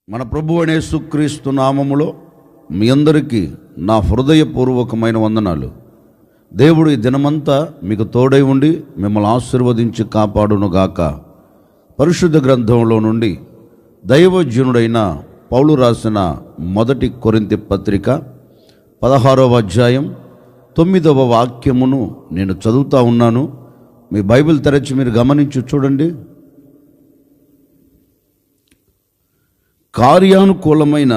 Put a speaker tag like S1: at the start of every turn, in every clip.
S1: మన ప్రభువు అయిన యేసుక్రీస్తు నామములో మీ అందరికీ నా హృదయపూర్వకమైన వందనాలు. దేవుడు ఈ దినమంతా మీకు తోడై ఉండి మిమ్మల్ని ఆశీర్వదించి కాపాడునుగాక. పరిశుద్ధ గ్రంథంలో నుండి దైవజనుడైన పౌలు రాసిన మొదటి కొరింథీ పత్రిక 16వ అధ్యాయం 9వ వాక్యమును నేను చదువుతా ఉన్నాను. మీ బైబిల్ తెరచి మీరు గమనించి చూడండి. కార్యానుకూలమైన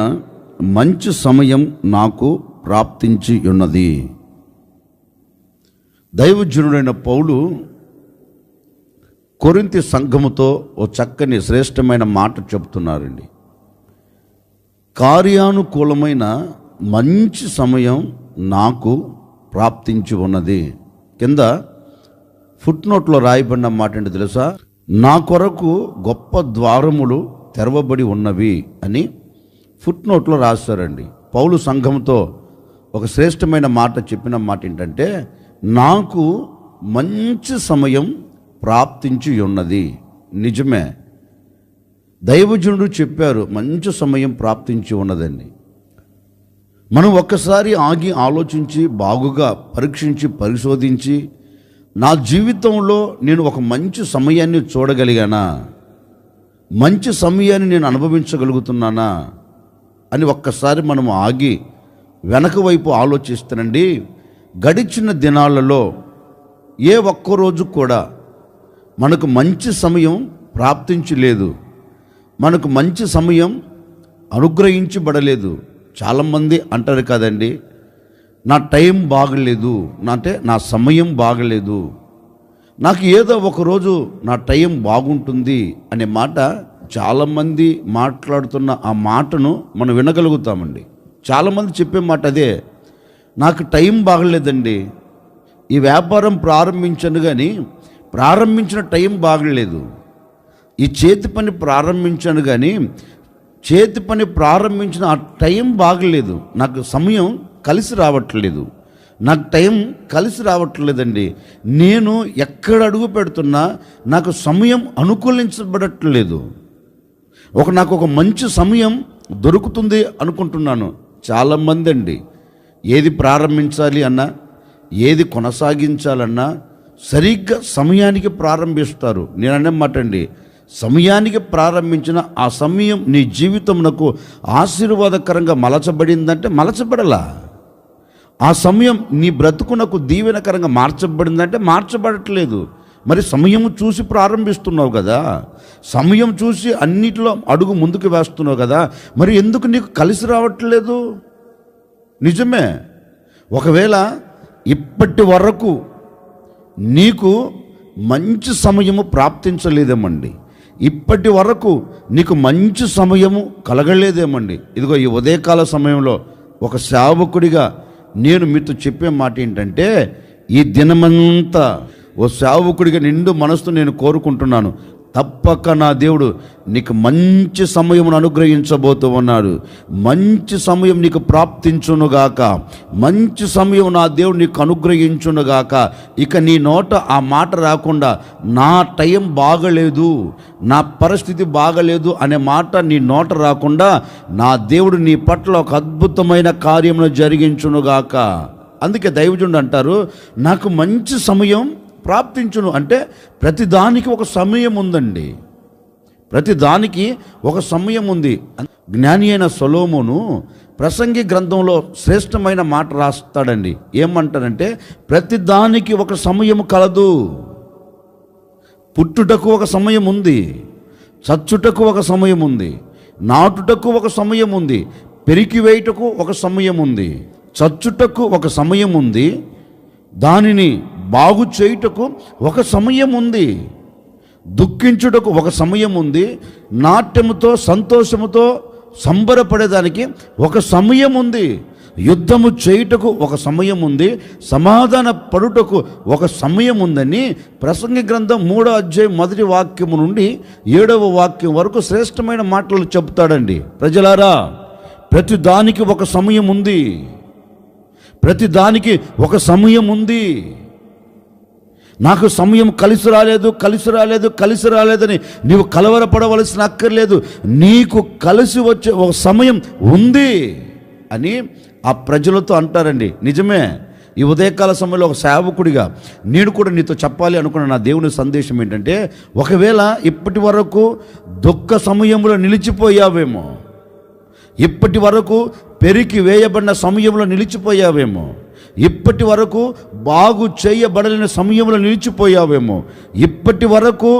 S1: మంచి సమయం నాకు ప్రాప్తించి ఉన్నది. దైవజనుడైన పౌలు కొరింథీ సంఘముతో ఓ చక్కని శ్రేష్టమైన మాట చెప్తున్నారండి. కార్యానుకూలమైన మంచి సమయం నాకు ప్రాప్తించి ఉన్నది. కింద ఫుట్నోట్లో రాయబడిన మాట ఏంటి తెలుసా? నా కొరకు గొప్ప ద్వారములు తెరవబడి ఉన్నవి అని ఫుట్నోట్లో రాశారండి. పౌలు సంఘంతో ఒక శ్రేష్టమైన మాట చెప్పిన మాట ఏంటంటే, నాకు మంచి సమయం ప్రాప్తించి ఉన్నది. నిజమే, దైవజనుడు చెప్పారు, మంచి సమయం ప్రాప్తించి ఉన్నదండి. మనం ఒక్కసారి ఆగి ఆలోచించి బాగుగా పరీక్షించి పరిశోధించి, నా జీవితంలో నేను ఒక మంచి సమయాన్ని చూడగలిగానా, మంచి సమయాన్ని నేను అనుభవించగలుగుతున్నానా అని ఒక్కసారి మనం ఆగి వెనక వైపు ఆలోచిస్తానండి. గడిచిన దినాలలో ఏ ఒక్కరోజు కూడా మనకు మంచి సమయం ప్రాప్తించి లేదు, మనకు మంచి సమయం అనుగ్రహించబడలేదు. చాలామంది అంటారు కదండి, నా టైం బాగలేదు, అంటే నా సమయం బాగలేదు, నాకు ఏదో ఒకరోజు నా టైం బాగుంటుంది అనే మాట చాలామంది మాట్లాడుతున్న ఆ మాటను మనం వినగలుగుతామండి. చాలామంది చెప్పే మాట అదే, నాకు టైం బాగలేదండి, ఈ వ్యాపారం ప్రారంభించాను కానీ ప్రారంభించిన టైం బాగలేదు, ఈ చేతి పని ప్రారంభించాను కానీ చేతి పని ప్రారంభించిన ఆ టైం బాగలేదు, నాకు సమయం కలిసి రావట్లేదు, నాకు టైం కలిసి రావట్లేదండి, నేను ఎక్కడ అడుగు పెడుతున్నా నాకు సమయం అనుకూలించబడట్లేదు, నాకు ఒక మంచి సమయం దొరుకుతుంది అనుకుంటున్నాను. చాలామంది అండి ఏది ప్రారంభించాలి అన్నా ఏది కొనసాగించాలన్నా సరిగ్గా సమయానికి ప్రారంభిస్తారు. నేను అన్నమాట అండి, సమయానికి ప్రారంభించిన ఆ సమయం నీ జీవితంలో ఆశీర్వాదకరంగా మలచబడిందంటే మలచబడలా, ఆ సమయం నీ బ్రతుకునకు దీవెనకరంగా మార్చబడిందంటే మార్చబడట్లేదు. మరి సమయం చూసి ప్రారంభిస్తున్నావు కదా, సమయం చూసి అన్నిటిలో అడుగు ముందుకు వేస్తున్నావు కదా, మరి ఎందుకు నీకు కలిసి రావట్లేదు? నిజమే, ఒకవేళ ఇప్పటి వరకు నీకు మంచి సమయము ప్రాప్తించలేదేమండి, ఇప్పటి వరకు నీకు మంచి సమయము కలగలేదేమండి. ఇదిగో ఈ ఉదయకాల సమయంలో ఒక సేవకుడిగా నేను మీతో చెప్పే మాట ఏంటంటే, ఈ దినమంతా ఓ సేవకుడిగా నిండు మనసుతో నేను కోరుకుంటున్నాను, తప్పక నా దేవుడు నీకు మంచి సమయమును అనుగ్రహించబోతూ ఉన్నాడు. మంచి సమయం నీకు ప్రాప్తించునుగాక, మంచి సమయం నా దేవుడు నీకు అనుగ్రహించునుగాక. ఇక నీ నోట ఆ మాట రాకుండా నా టైం బాగలేదు, నా పరిస్థితి బాగలేదు అనే మాట నీ నోట రాకుండా నా దేవుడు నీ పట్ల ఒక అద్భుతమైన కార్యమును జరిగించునుగాక. అందుకే దైవజనుడు అంటారు, నాకు మంచి సమయం ప్రాప్తించును. అంటే ప్రతిదానికి ఒక సమయం ఉందండి, ప్రతిదానికి ఒక సమయం ఉంది. జ్ఞాని అయిన సొలొమోను ప్రసంగి గ్రంథంలో శ్రేష్టమైన మాట రాస్తాడండి. ఏమంటాడంటే, ప్రతిదానికి ఒక సమయం కలదు. పుట్టుటకు ఒక సమయం ఉంది, చచ్చుటకు ఒక సమయం ఉంది, నాటుటకు ఒక సమయం ఉంది, పెరికివేయుటకు ఒక సమయం ఉంది. చచ్చుటకు ఒక సమయం ఉంది, దానిని బాగు చేయుటకు ఒక సమయం ఉంది, దుఃఖించుటకు ఒక సమయం ఉంది, నాట్యముతో సంతోషముతో సంబరపడేదానికి ఒక సమయం ఉంది, యుద్ధము చేయుటకు ఒక సమయం ఉంది, సమాధాన పడుటకు ఒక సమయం ఉందని ప్రసంగి గ్రంథం 3వ అధ్యాయం 1వ వాక్యము నుండి 7వ వాక్యం వరకు శ్రేష్టమైన మాటలు చెప్తాడండి. ప్రజలారా, ప్రతిదానికి ఒక సమయం ఉంది, ప్రతిదానికి ఒక సమయం ఉంది. నాకు సమయం కలిసి రాలేదని నీవు కలవరపడవలసిన అక్కర్లేదు. నీకు కలిసి వచ్చే ఒక సమయం ఉంది అని ఆ ప్రజలతో అంటారండి. నిజమే. ఈ ఉదయకాల సమయంలో ఒక సేవకుడిగా నేను కూడా నీతో చెప్పాలి అనుకున్న నా దేవుని సందేశం ఏంటంటే, ఒకవేళ ఇప్పటి వరకు దుఃఖ సమయంలో నిలిచిపోయావేమో, ఇప్పటి వరకు పెరికి వేయబడిన సమయంలో నిలిచిపోయావేమో, ఇప్పటి వరకు బాగు చేయబడలేని సమయంలో నిలిచిపోయావేమో, ఇప్పటి వరకు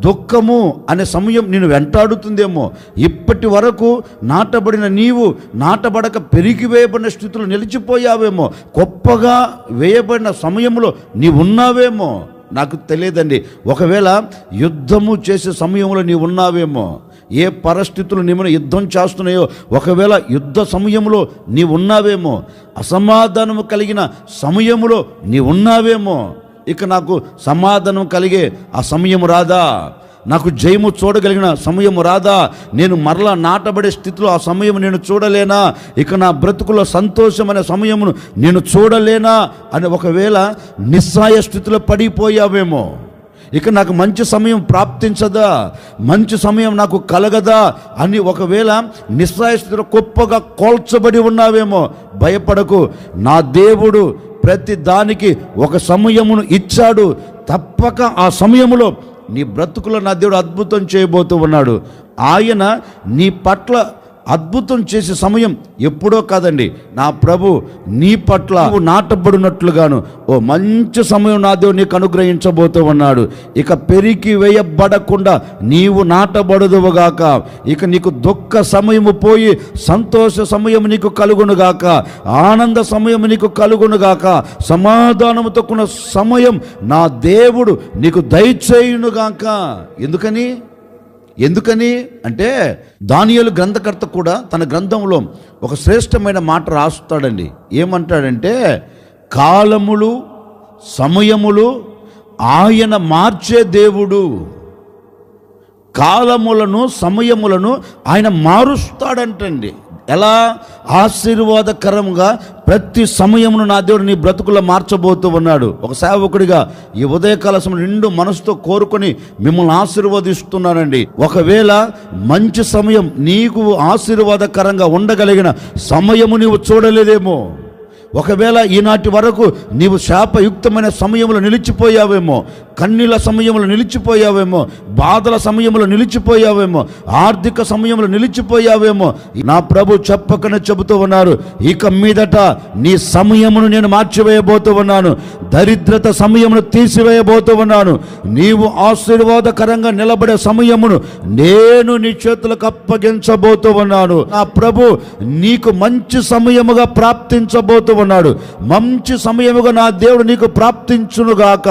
S1: దుఃఖము అనే సమయం నేను వెంటాడుతుందేమో, ఇప్పటి వరకు నాటబడిన నీవు నాటబడక పెరిగి వేయబడిన స్థితిలో నిలిచిపోయావేమో, గొప్పగా వేయబడిన సమయంలో నీవు ఉన్నావేమో, నాకు తెలియదండి. ఒకవేళ యుద్ధము చేసే సమయంలో నీవు ఉన్నావేమో, ఏ పరిస్థితులు నిమిన యుద్ధం చేస్తున్నాయో ఒకవేళ యుద్ధ సమయంలో నీవు ఉన్నావేమో, అసమాధానము కలిగిన సమయంలో నీవు ఉన్నావేమో. ఇక నాకు సమాధానం కలిగే ఆ సమయం రాదా, నాకు జయము చూడగలిగిన సమయం రాదా, నేను మరలా నాటబడే స్థితిలో ఆ సమయం నేను చూడలేనా, ఇక నా బ్రతుకులో సంతోషం అనే సమయమును నేను చూడలేనా అని ఒకవేళ నిస్సాయ స్థితిలో పడిపోయావేమో, ఇక నాకు మంచి సమయం ప్రాప్తించదా, మంచి సమయం నాకు కలగదా అని ఒకవేళ నిస్సాయ స్థితిలో గొప్పగా కోల్చబడి ఉన్నావేమో, భయపడకు. నా దేవుడు ప్రతి దానికి ఒక సమయమును ఇచ్చాడు. తప్పక ఆ సమయములో నీ బ్రతుకులో నా దేవుడు అద్భుతం చేయబోతూ ఉన్నాడు. ఆయన నీ పట్ల అద్భుతం చేసే సమయం ఎప్పుడో కాదండి. నా ప్రభు నీ పట్ల నాటబడినట్లుగాను ఓ మంచి సమయం నా దేవుడు నీకు అనుగ్రహించబోతూ ఉన్నాడు. ఇక పెరికి వేయబడకుండా నీవు నాటబడదువుగాక. ఇక నీకు దుఃఖ సమయము పోయి సంతోష సమయం నీకు కలుగునుగాక, ఆనంద సమయం నీకు కలుగునుగాక, సమాధానముతో కూడిన సమయం నా దేవుడు నీకు దయచేయునుగాక. ఎందుకని అంటే దానియేలు గ్రంథకర్త కూడా తన గ్రంథంలో ఒక శ్రేష్టమైన మాట రాస్తాడండి. ఏమంటాడంటే, కాలములు సమయములు ఆయన మార్చే దేవుడు, కాలములను సమయములను ఆయన మారుస్తాడంటండి. ఎలా? ఆశీర్వాదకరంగా ప్రతి సమయమును నా దేవుడు నీ బ్రతుకుల్లో మార్చబోతూ ఉన్నాడు. ఒక సేవకుడిగా ఈ ఉదయకాల సమయం నిండు మనసుతో కోరుకొని మిమ్మల్ని ఆశీర్వదిస్తున్నానండి. ఒకవేళ మంచి సమయం నీకు ఆశీర్వాదకరంగా ఉండగలిగిన సమయము నీవు చూడలేదేమో, ఒకవేళ ఈనాటి వరకు నీవు శాపయుక్తమైన సమయంలో నిలిచిపోయావేమో, కన్నీళ్ళ సమయంలో నిలిచిపోయావేమో, బాధల సమయంలో నిలిచిపోయావేమో, ఆర్థిక సమయంలో నిలిచిపోయావేమో, నా ప్రభు చెప్పకనే చెబుతూ ఉన్నారు, ఇక మీదట నీ సమయమును నేను మార్చివేయబోతూ ఉన్నాను, దరిద్రత సమయమును తీసివేయబోతూ ఉన్నాను, నీవు ఆశీర్వాదకరంగా నిలబడే సమయమును నేను నీ చేతులకు అప్పగించబోతూ ఉన్నాను. నా ప్రభు నీకు మంచి సమయముగా ప్రాప్తించబోతూ ఉన్నాడు. మంచి సమయముగా నా దేవుడు నీకు ప్రాప్తించునుగాక,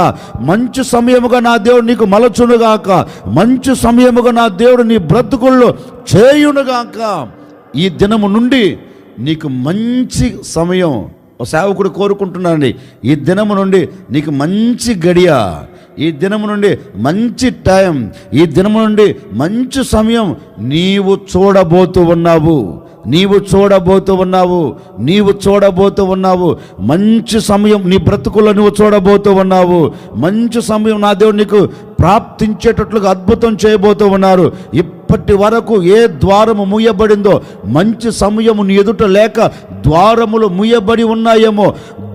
S1: మంచి సమయముగా నా దేవుడు నీకు మలచునుగాక, మంచి సమయముగా నా దేవుడు నీ బ్రతుకుల్లో చేయునుగాక. ఈ దినము నుండి నీకు మంచి సమయం ఒక సేవకుడు కోరుకుంటున్నానండి. ఈ దినము నుండి నీకు మంచి గడియ, ఈ దినము నుండి మంచి టైం, ఈ దినము నుండి మంచి సమయం నీవు చూడబోతూ ఉన్నావు. మంచి సమయం నీ బ్రతుకుల్లో నువ్వు చూడబోతూ ఉన్నావు. మంచి సమయం నా దేవుడు నీకు ప్రాప్తించేటట్లుగా అద్భుతం చేయబోతూ ఉన్నారు. ఇప్పటి వరకు ఏ ద్వారము మూయబడిందో, మంచి సమయము నీ ఎదుట లేక ద్వారములు మూయబడి ఉన్నాయేమో,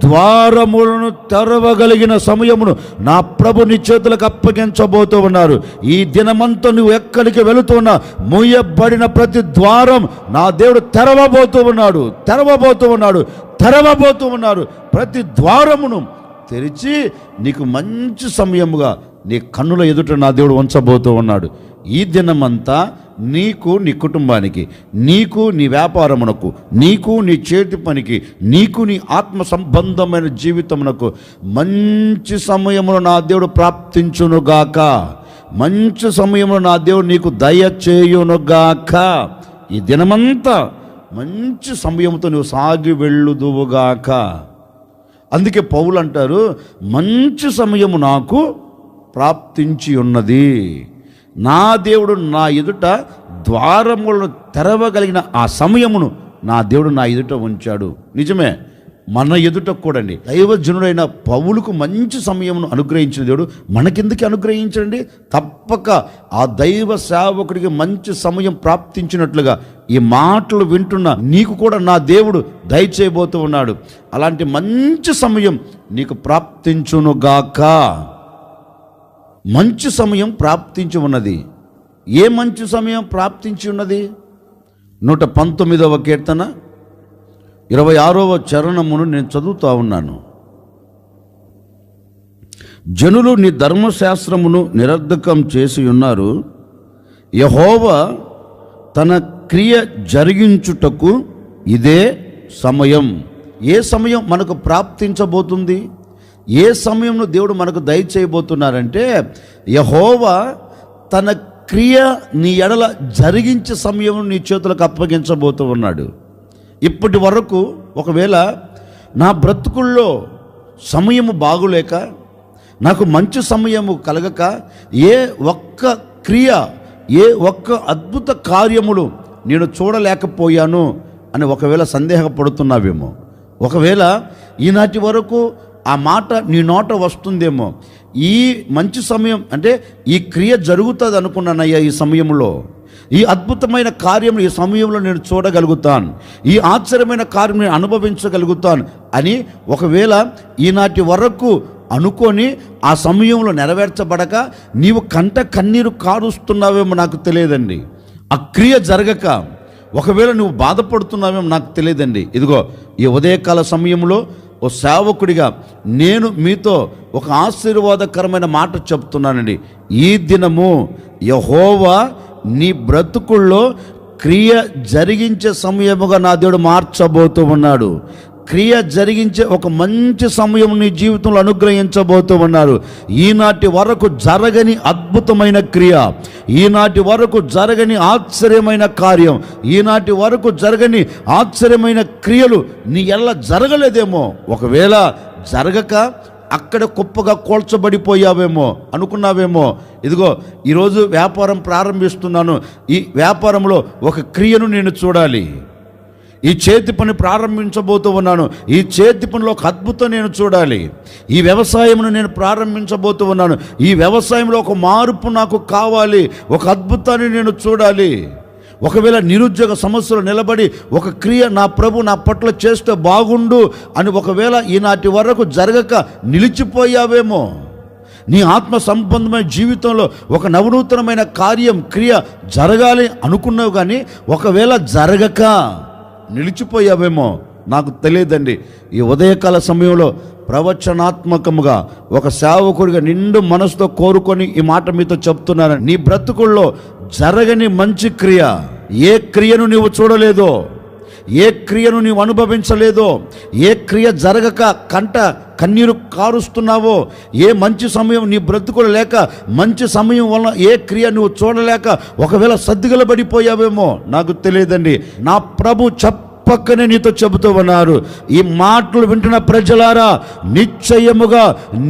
S1: ద్వారములను తెరవగలిగిన సమయమును నా ప్రభు నీ చేతులకు అప్పగించబోతూ ఉన్నారు. ఈ దినమంతా నువ్వు ఎక్కడికి వెళుతున్నా మూయబడిన ప్రతి ద్వారం నా దేవుడు తెరవబోతూ ఉన్నాడు. ప్రతి ద్వారమును తెరిచి నీకు మంచి సమయముగా నీ కన్నుల ఎదుట నా దేవుడు ఉంచబోతూ ఉన్నాడు. ఈ దినమంతా నీకు, నీ కుటుంబానికి, నీకు, నీ వ్యాపారమునకు, నీకు, నీ చేతి పనికి, నీకు, నీ ఆత్మ సంబంధమైన జీవితమునకు మంచి సమయములో నా దేవుడు ప్రాప్తించునుగాక. మంచి సమయంలో నా దేవుడు నీకు దయచేయునుగాక. ఈ దినమంతా మంచి సమయంతో నువ్వు సాగి వెళ్ళుదువుగాక. అందుకే పౌలు అంటారు, మంచి సమయము నాకు ప్రాప్తించి ఉన్నది. నా దేవుడు నా ఎదుట ద్వారములను తెరవగలిగిన ఆ సమయమును నా దేవుడు నా ఎదుట ఉంచాడు. నిజమే, మన ఎదుట కూడండి. దైవజనుడైన పౌలుకు మంచి సమయమును అనుగ్రహించిన దేవుడు మనకెందుకు అనుగ్రహించండి? తప్పక ఆ దైవ సేవకుడికి మంచి సమయం ప్రాప్తించినట్లుగా ఈ మాటలు వింటున్న నీకు కూడా నా దేవుడు దయచేయబోతూ ఉన్నాడు. అలాంటి మంచి సమయం నీకు ప్రాప్తించునుగాక. మంచి సమయం ప్రాప్తించి ఉన్నది. ఏ మంచి సమయం ప్రాప్తించి ఉన్నది? 119వ కీర్తన 26వ చరణమును నేను చదువుతా ఉన్నాను. జనులు నీ ధర్మశాస్త్రమును నిరర్ధకం చేసి ఉన్నారు. యెహోవా తన క్రియ జరిగించుటకు ఇదే సమయం. ఏ సమయం మనకు ప్రాప్తించబోతుంది? ఏ సమయంలో దేవుడు మనకు దయచేయబోతున్నారంటే, యెహోవా తన క్రియ నీ ఎడల జరిగించే సమయం నీ చేతులకు అప్పగించబోతూ ఉన్నాడు. ఇప్పటి వరకు ఒకవేళ నా బ్రతుకుల్లో సమయము బాగులేక, నాకు మంచి సమయము కలగక, ఏ ఒక్క క్రియ, ఏ ఒక్క అద్భుత కార్యములు నేను చూడలేకపోయాను అని ఒకవేళ సందేహపడుతున్నావేమో. ఒకవేళ ఈనాటి వరకు ఆ మాట నీ నోట వస్తుందేమో. ఈ మంచి సమయం అంటే ఈ క్రియ జరుగుతుంది అనుకున్నానయ్యా, ఈ సమయంలో ఈ అద్భుతమైన కార్యం ఈ సమయంలో నేను చూడగలుగుతాను, ఈ ఆశ్చర్యమైన కార్యం నేను అనుభవించగలుగుతాను అని ఒకవేళ ఈనాటి వరకు అనుకొని ఆ సమయంలో నెరవేర్చబడక నీవు కంట కన్నీరు కారుస్తున్నావేమో నాకు తెలియదండి. ఆ క్రియ జరగక ఒకవేళ నువ్వు బాధపడుతున్నావేమో నాకు తెలియదండి. ఇదిగో ఈ ఉదయకాల సమయంలో ఓ సేవకుడిగా నేను మీతో ఒక ఆశీర్వాదకరమైన మాట చెప్తున్నానండి. ఈ దినము యెహోవా నీ బ్రతుకుల్లో క్రియ జరిగించే సమయముగా నా దేవుడు మార్చబోతూ ఉన్నాడు. క్రియ జరిగించే ఒక మంచి సమయం నీ జీవితంలో అనుగ్రహించబోతూ ఉన్నారు. ఈనాటి వరకు జరగని అద్భుతమైన క్రియ, ఈనాటి వరకు జరగని ఆశ్చర్యమైన కార్యం, ఈనాటి వరకు జరగని ఆశ్చర్యమైన క్రియలు నీ ఎల్ల జరగలేదేమో. ఒకవేళ జరగక అక్కడ కుప్పగా కోల్చబడిపోయావేమో అనుకున్నావేమో. ఇదిగో ఈరోజు వ్యాపారం ప్రారంభిస్తున్నాను, ఈ వ్యాపారంలో ఒక క్రియను నేను చూడాలి. ఈ చేతి పని ప్రారంభించబోతూ ఉన్నాను, ఈ చేతి పనిలో ఒక అద్భుతం నేను చూడాలి. ఈ వ్యవసాయమును నేను ప్రారంభించబోతూ ఉన్నాను, ఈ వ్యవసాయంలో ఒక మార్పు నాకు కావాలి, ఒక అద్భుతాన్ని నేను చూడాలి. ఒకవేళ నిరుద్యోగ సమస్యలు నిలబడి ఒక క్రియ నా ప్రభు నా పట్ల చేస్తే బాగుండు అని ఒకవేళ ఈనాటి వరకు జరగక నిలిచిపోయావేమో. నీ ఆత్మ సంబంధమైన జీవితంలో ఒక నవనూతనమైన కార్యం క్రియ జరగాలి అనుకున్నావు, కానీ ఒకవేళ జరగక నిలిచిపోయావేమో నాకు తెలియదండి. ఈ ఉదయకాల సమయంలో ప్రవచనాత్మకముగా ఒక సేవకుడిగా నిండు మనసుతో కోరుకొని ఈ మాట మీతో చెప్తున్నాను. నీ బ్రతుకుల్లో జరగని మంచి క్రియ, ఏ క్రియను నీవు చూడలేదో, ఏ క్రియను నీవు అనుభవించలేదో, ఏ క్రియ జరగక కంట కన్నీరు కారుస్తున్నావో, ఏ మంచి సమయం నీ బ్రతుకులు లేక మంచి సమయం వల్ల ఏ క్రియ నువ్వు చూడలేక ఒకవేళ సద్దిగలబడిపోయావేమో నాకు తెలియదండి. నా ప్రభు పక్కనే నీతో చెబుతూ ఉన్నారు. ఈ మాటలు వింటున్న ప్రజలారా, నిశ్చయముగా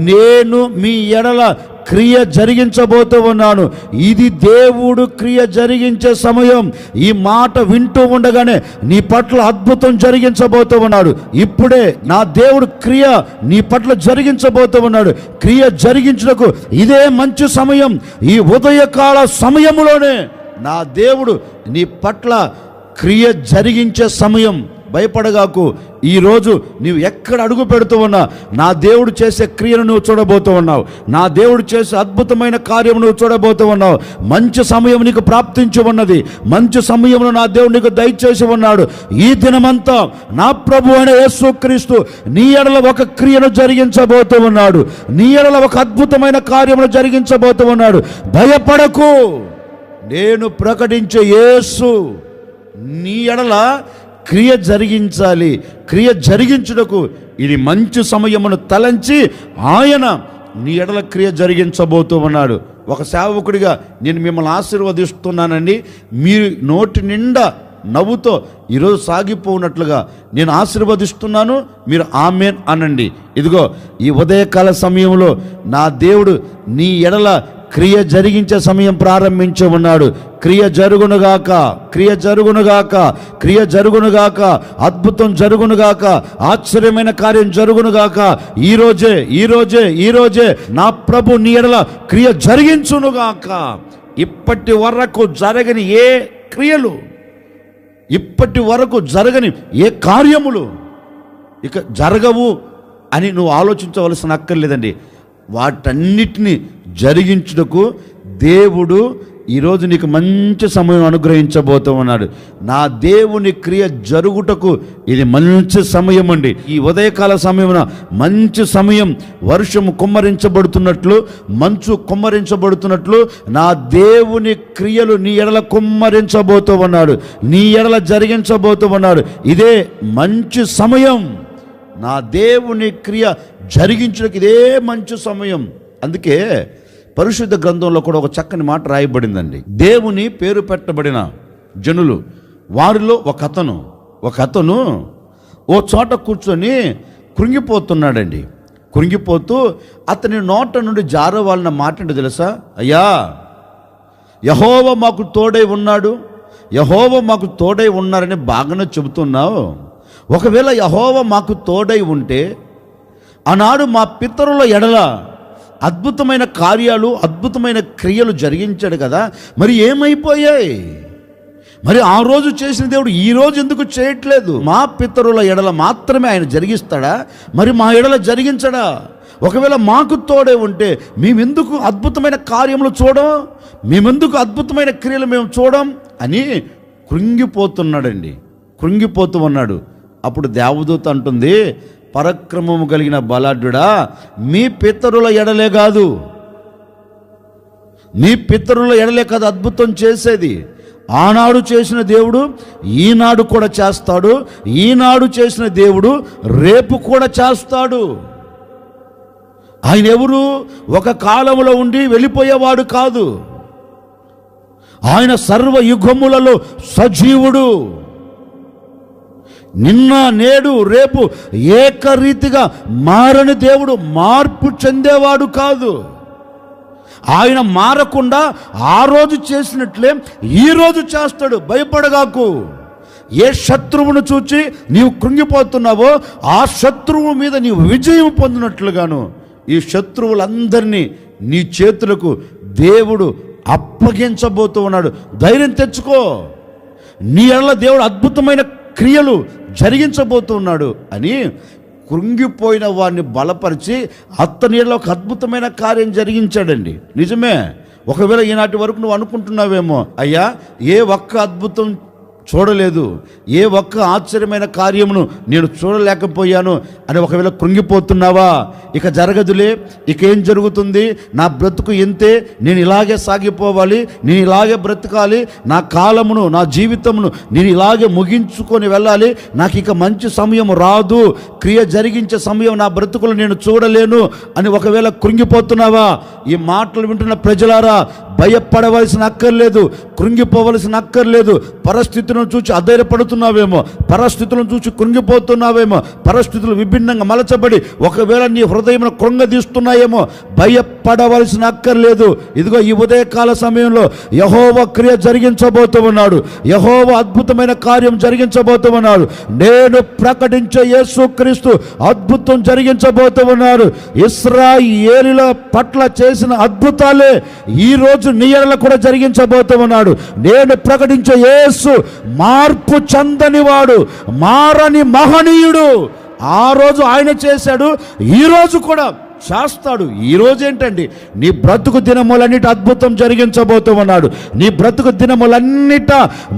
S1: నేను మీ ఎడల క్రియ జరిగించబోతూ ఉన్నాను. ఇది దేవుడు క్రియ జరిగించే సమయం. ఈ మాట వింటూ ఉండగానే నీ పట్ల అద్భుతం జరిగించబోతూ ఉన్నాడు. ఇప్పుడే నా దేవుడు క్రియ నీ పట్ల జరిగించబోతూ ఉన్నాడు. క్రియ జరిగించుటకు ఇదే మంచి సమయం. ఈ ఉదయకాల సమయములోనే నా దేవుడు నీ పట్ల క్రియ జరిగించే సమయం. భయపడగాకు. ఈరోజు నీవు ఎక్కడ అడుగు పెడుతూ ఉన్నా నా దేవుడు చేసే క్రియను నువ్వు చూడబోతూ ఉన్నావు. నా దేవుడు చేసే అద్భుతమైన కార్యం నువ్వు చూడబోతూ ఉన్నావు. మంచి సమయం నీకు ప్రాప్తించి ఉన్నది. మంచి సమయంలో నా దేవుడు నీకు దయచేసి ఉన్నాడు. ఈ దినమంతా నా ప్రభు అయిన యేసుక్రీస్తు నీ ఎడల ఒక క్రియను జరిగించబోతూ ఉన్నాడు. నీ ఎడల ఒక అద్భుతమైన కార్యమును జరిగించబోతూ ఉన్నాడు. భయపడకు. నేను ప్రకటించే యేసు నీ ఎడల క్రియ జరిగించాలి. క్రియ జరిగించుటకు ఇది మంచి సమయమును తలంచి ఆయన నీ ఎడల క్రియ జరిగించబోతూ ఉన్నాడు. ఒక సేవకుడిగా నేను మిమ్మల్ని ఆశీర్వదిస్తున్నానండి. మీ నోటి నిండా నవ్వుతో ఈరోజు సాగిపోనట్లుగా నేను ఆశీర్వదిస్తున్నాను. మీరు ఆమేన్ అనండి. ఇదిగో ఈ ఉదయకాల సమయంలో నా దేవుడు నీ ఎడల క్రియ జరిగించే సమయం ప్రారంభించి ఉన్నాడు. క్రియ జరుగునుగాక, క్రియ జరుగునుగాక, క్రియ జరుగునుగాక, అద్భుతం జరుగునుగాక, ఆశ్చర్యమైన కార్యం జరుగునుగాక. ఈరోజే ఈరోజే ఈరోజే నా ప్రభు నీ ఎడల క్రియ జరిగించునుగాక. ఇప్పటి వరకు జరగని ఏ క్రియలు, ఇప్పటి వరకు జరగని ఏ కార్యములు ఇక జరగవు అని నువ్వు ఆలోచించవలసిన అక్కర్లేదండి. వాటన్నిటిని జరిగించుటకు దేవుడు ఈరోజు నీకు మంచి సమయం అనుగ్రహించబోతూ ఉన్నాడు. నా దేవుని క్రియ జరుగుటకు ఇది మంచి సమయం అండి. ఈ ఉదయకాల సమయమున మంచి సమయం. వర్షము కుమ్మరించబడుతున్నట్లు, మంచు కుమ్మరించబడుతున్నట్లు నా దేవుని క్రియలు నీ ఎడల కుమ్మరించబోతూ ఉన్నాడు, నీ ఎడల జరిగించబోతూ ఉన్నాడు. ఇదే మంచి సమయం. నా దేవుని క్రియ జరిగించడానికి ఇదే మంచి సమయం. అందుకే పరిశుద్ధ గ్రంథంలో కూడా ఒక చక్కని మాట రాయబడిందండి. దేవుని పేరు పెట్టబడిన జనులు, వారిలో ఒక అతను ఓ చోట కూర్చొని కృంగిపోతున్నాడండి. కృంగిపోతూ అతని నోట నుండి జారవాలిన మాట ఏంటో తెలుసా? అయ్యా, యెహోవా మాకు తోడై ఉన్నాడు, యెహోవా మాకు తోడై ఉన్నారని బాగానే చెబుతున్నావు. ఒకవేళ యెహోవా మాకు తోడై ఉంటే ఆనాడు మా పితరుల ఎడల అద్భుతమైన కార్యాలు, అద్భుతమైన క్రియలు జరిగించాడు కదా, మరి ఏమైపోయాయి? మరి ఆ రోజు చేసిన దేవుడు ఈ రోజు ఎందుకు చేయట్లేదు? మా పితరుల ఎడల మాత్రమే ఆయన జరిగిస్తాడా? మరి మా ఎడల జరిగించడా? ఒకవేళ మాకు తోడే ఉంటే మేమెందుకు అద్భుతమైన కార్యములు చూడం, మేమెందుకు అద్భుతమైన క్రియలు మేము చూడం అని కృంగిపోతున్నాడండి, కృంగిపోతూ ఉన్నాడు. అప్పుడు దేవదూత అంటుంది, పరాక్రమము కలిగిన బలాఢ్యుడా, మీ పితరుల ఎడలే కాదు, మీ పితరుల ఎడలే కాదు అద్భుతం చేసేది. ఆనాడు చేసిన దేవుడు ఈనాడు కూడా చేస్తాడు, ఈనాడు చేసిన దేవుడు రేపు కూడా చేస్తాడు. ఆయన ఎవరు? ఒక కాలములో ఉండి వెళ్ళిపోయేవాడు కాదు. ఆయన సర్వ యుగములలో సజీవుడు. నిన్న నేడు రేపు ఏకరీతిగా మారని దేవుడు, మార్పు చెందేవాడు కాదు. ఆయన మారకుండా ఆ రోజు చేసినట్లే ఈరోజు చేస్తాడు. భయపడగాకు. ఏ శత్రువును చూచి నీవు కృంగిపోతున్నావో ఆ శత్రువు మీద నీవు విజయం పొందినట్లుగాను ఈ శత్రువులందరినీ నీ చేతులకు దేవుడు అప్పగించబోతూ ఉన్నాడు. ధైర్యం తెచ్చుకో. నీ ఎడల దేవుడు అద్భుతమైన క్రియలు జరిగించబోతున్నాడు అని కృంగిపోయిన వారిని బలపరిచి అతనిలో ఒక అద్భుతమైన కార్యం జరిగించాడండి. నిజమే. ఒకవేళ ఈనాటి వరకు నువ్వు అనుకుంటున్నావేమో, అయ్యా ఏ ఒక్క అద్భుతం చూడలేదు, ఏ ఒక్క ఆశ్చర్యమైన కార్యమును నేను చూడలేకపోయాను అని ఒకవేళ కృంగిపోతున్నావా? ఇక జరగదులే, ఇక ఏం జరుగుతుంది, నా బ్రతుకు ఇంతే, నేను ఇలాగే సాగిపోవాలి, నేను ఇలాగే బ్రతకాలి, నా కాలమును నా జీవితమును నేను ఇలాగే ముగించుకొని వెళ్ళాలి, నాకు ఇక మంచి సమయం రాదు, క్రియ జరిగించే సమయం నా బ్రతుకులు నేను చూడలేను అని ఒకవేళ కృంగిపోతున్నావా? ఈ మాటలు వింటున్న ప్రజలారా, భయపడవలసిన అక్కర్లేదు, కృంగిపోవలసిన అక్కర్లేదు. పరిస్థితులను చూసి అధైర్యపడుతున్నావేమో, పరిస్థితులను చూసి కృంగిపోతున్నావేమో, పరిస్థితులు విభిన్నంగా మలచబడి ఒకవేళ నీ హృదయం కృంగదీస్తున్నాయేమో, భయపడవలసిన అక్కర్లేదు. ఇదిగో ఈ ఉదయకాల సమయంలో యెహోవా క్రియ జరిగించబోతూ ఉన్నాడు, యెహోవా అద్భుతమైన కార్యం జరిగించబోతూ ఉన్నాడు. నేను ప్రకటించే యేసుక్రీస్తు అద్భుతం జరిగించబోతూ ఉన్నాడు. ఇశ్రాయేలీయుల పట్ల చేసిన అద్భుతాలే ఈ రోజు నీ ఎడల కూడా జరిగించబోతూ ఉన్నాడు. నేను ప్రకటించే యేసు మార్పు చెందని వాడు, మారని మహనీయుడు. ఆ రోజు ఆయన చేశాడు, ఈ రోజు కూడా చేస్తాడు. ఈరోజు ఏంటండి? నీ బ్రతుకు దినములన్నిట అద్భుతం జరిగించబోతూ ఉన్నాడు. నీ బ్రతుకు దినములన్నిట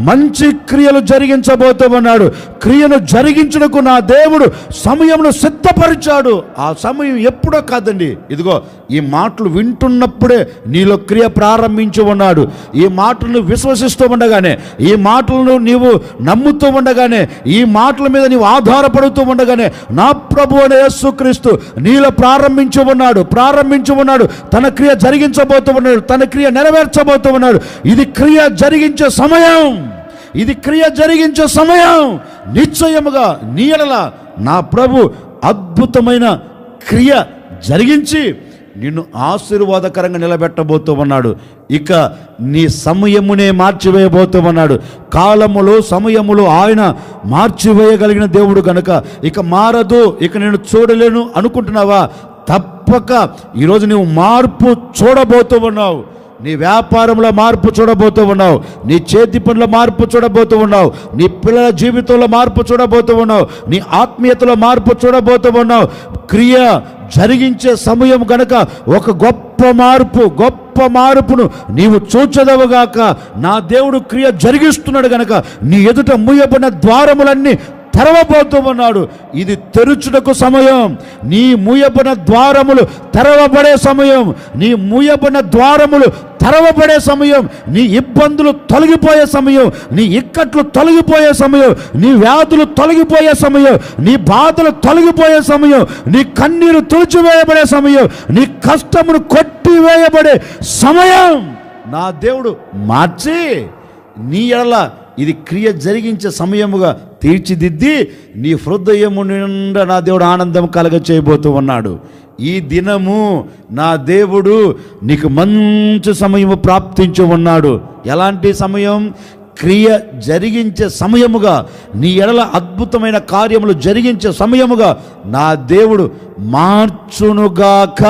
S1: మంచి క్రియలు జరిగించబోతూ ఉన్నాడు. క్రియను జరిగించుటకు నా దేవుడు సమయమును సిద్ధపరిచాడు. ఆ సమయం ఎప్పుడో కాదండి. ఇదిగో ఈ మాటలు వింటున్నప్పుడే నీలో క్రియ ప్రారంభించి ఉన్నాడు. ఈ మాటలను విశ్వసిస్తూ ఉండగానే, ఈ మాటలను నీవు నమ్ముతూ ఉండగానే, ఈ మాటల మీద నీవు ఆధారపడుతూ ఉండగానే నా ప్రభువు అయిన యేసుక్రీస్తు నీలో ప్రారంభించి ఉన్నాడు. తన క్రియ జరిగించబోతూ ఉన్నాడు, తన క్రియ నెరవేర్చబోతూ ఉన్నాడు. ఇది క్రియ జరిగించే సమయం, ఇది క్రియ జరిగించే సమయం. నిశ్చయముగా నీ ఎడల నా ప్రభు అద్భుతమైన క్రియ జరిగించి నిన్ను ఆశీర్వాదకరంగా నిలబెట్టబోతూ ఉన్నాడు. ఇక నీ సమయమునే మార్చివేయబోతూ ఉన్నాడు. కాలములు సమయములు ఆయన మార్చివేయగలిగిన దేవుడు కనుక ఇక మారదు, ఇక నేను చూడలేను అనుకుంటున్నావా? తప్పక ఈరోజు నువ్వు మార్పు చూడబోతూ ఉన్నావు. నీ వ్యాపారంలో మార్పు చూడబోతూ ఉన్నావు, నీ చేతి పనుల మార్పు చూడబోతూ ఉన్నావు, నీ పిల్లల జీవితంలో మార్పు చూడబోతూ ఉన్నావు, నీ ఆత్మీయతలో మార్పు చూడబోతూ ఉన్నావు. క్రియ జరిగించే సమయం కనుక ఒక గొప్ప మార్పును నీవు చూచదవుగాక. నా దేవుడు క్రియ జరిగిస్తున్నాడు కనుక నీ ఎదుట మూయబడిన ద్వారములన్నీ తెరవబోతూ ఉన్నాడు. ఇది తెరుచుటకు సమయం. నీ మూయబడిన ద్వారములు తెరవబడే సమయం. నీ మూయబడిన ద్వారములు తెరవబడే సమయం. నీ ఇబ్బందులు తొలగిపోయే సమయం. నీ ఇక్కట్లు తొలగిపోయే సమయం. నీ వ్యాధులు తొలగిపోయే సమయం. నీ బాధలు తొలగిపోయే సమయం. నీ కన్నీరు తుడిచివేయబడే సమయం. నీ కష్టమును కొట్టివేయబడే సమయం నా దేవుడు మార్చి నీ ఎడల ఇది క్రియ జరిగించే సమయముగా తీర్చిదిద్ది నీ హృదయము నిండా నా దేవుడు ఆనందం కలగ చేయబోతూ ఉన్నాడు. ఈ దినము నా దేవుడు నీకు మంచి సమయము ప్రాప్తించి ఉన్నాడు. ఎలాంటి సమయం? క్రియ జరిగించే సమయముగా, నీ ఎడల అద్భుతమైన కార్యములు జరిగించే సమయముగా నా దేవుడు మార్చునుగాక.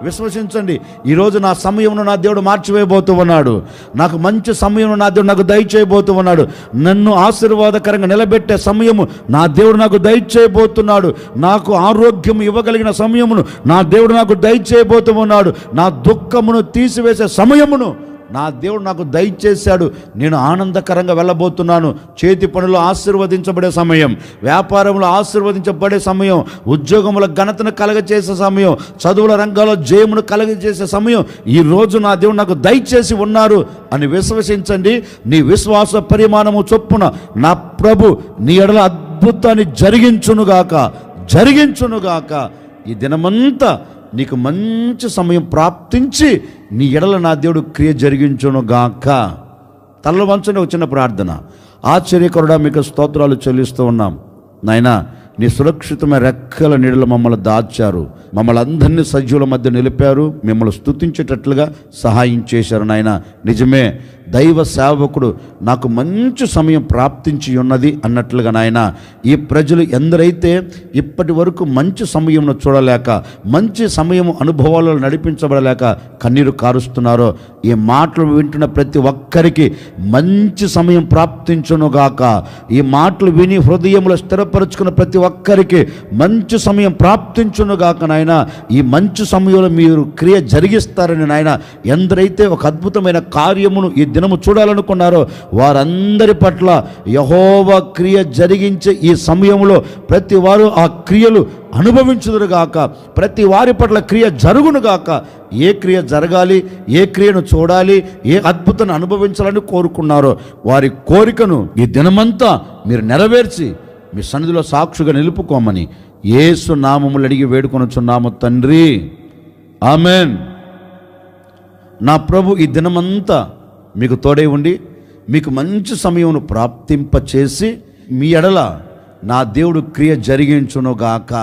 S1: విశ్వసించండి, ఈరోజు నా సమయమును నా దేవుడు మార్చివేయబోతూ ఉన్నాడు. నాకు మంచి సమయమును నా దేవుడు నాకు దయచేయబోతూ ఉన్నాడు. నన్ను ఆశీర్వాదకరంగా నిలబెట్టే సమయము నా దేవుడు నాకు దయచేయబోతున్నాడు. నాకు ఆరోగ్యం ఇవ్వగలిగిన సమయమును నా దేవుడు నాకు దయచేయబోతూ ఉన్నాడు. నా దుఃఖమును తీసివేసే సమయమును నా దేవుడు నాకు దయచేశాడు. నేను ఆనందకరంగా వెళ్ళబోతున్నాను. చేతి పనులు ఆశీర్వదించబడే సమయం, వ్యాపారంలో ఆశీర్వదించబడే సమయం, ఉద్యోగముల ఘనతను కలగచేసే సమయం, చదువుల రంగాల్లో జయమును కలగచేసే సమయం ఈరోజు నా దేవుడు నాకు దయచేసి ఉన్నారు అని విశ్వసించండి. నీ విశ్వాస పరిమాణము చొప్పున నా ప్రభు నీ ఎడల అద్భుతాన్ని జరిగించునుగాక. ఈ దినమంతా నీకు మంచి సమయం ప్రాప్తించి నీ ఎడల నా దేవుడు క్రియ జరిగించునుగాక. తల్ల వంచని ఒక చిన్న ప్రార్థన. ఆశ్చర్యకరుడా, మీకు స్తోత్రాలు చెల్లిస్తూ ఉన్నాం నాయనా. నీ సురక్షితమైన రెక్కల నీడలు మమ్మల్ని దాచారు, మమ్మల్ని అందరినీ సజీవుల మధ్య నిలిపారు, మిమ్మల్ని స్తుతించేటట్లుగా సహాయం చేశారు నాయన. నిజమే, దైవ సేవకుడు నాకు మంచి సమయం ప్రాప్తించి ఉన్నది అన్నట్లుగా నాయన, ఈ ప్రజలు ఎందరైతే ఇప్పటి వరకు మంచి సమయంను చూడలేక, మంచి సమయం అనుభవాలను నడిపించబడలేక కన్నీరు కారుస్తున్నారో, ఈ మాటలు వింటున్న ప్రతి ఒక్కరికి మంచి సమయం ప్రాప్తించునుగాక. ఈ మాటలు విని హృదయంలో స్థిరపరుచుకున్న ప్రతి ఒక్కరికి మంచి సమయం ప్రాప్తించునుగాక నాయన. ఈ మంచి సమయంలో మీరు క్రియ జరిగిస్తారని నాయన, ఎందరైతే ఒక అద్భుతమైన కార్యమును ఈ దినము చూడాలనుకున్నారో వారందరి పట్ల యెహోవా క్రియ జరిగించే ఈ సమయంలో ప్రతి వారు ఆ క్రియలు అనుభవించుదురుగాక. ప్రతి వారి పట్ల క్రియ జరుగునుగాక. ఏ క్రియ జరగాలి, ఏ క్రియను చూడాలి, ఏ అద్భుతాన్ని అనుభవించాలని కోరుకున్నారో వారి కోరికను ఈ దినమంతా మీరు నెరవేర్చి మీ సన్నిధిలో సాక్షిగా నిలుపుకోమని యేసు నామములు అడిగి వేడుకొనుచున్నాము తండ్రి, ఆమెన్. నా ప్రభు ఈ దినమంతా మీకు తోడై ఉండి మీకు మంచి సమయమును ప్రాప్తింపచేసి మీ ఎడల నా దేవుడు క్రియ జరిగించునుగాక.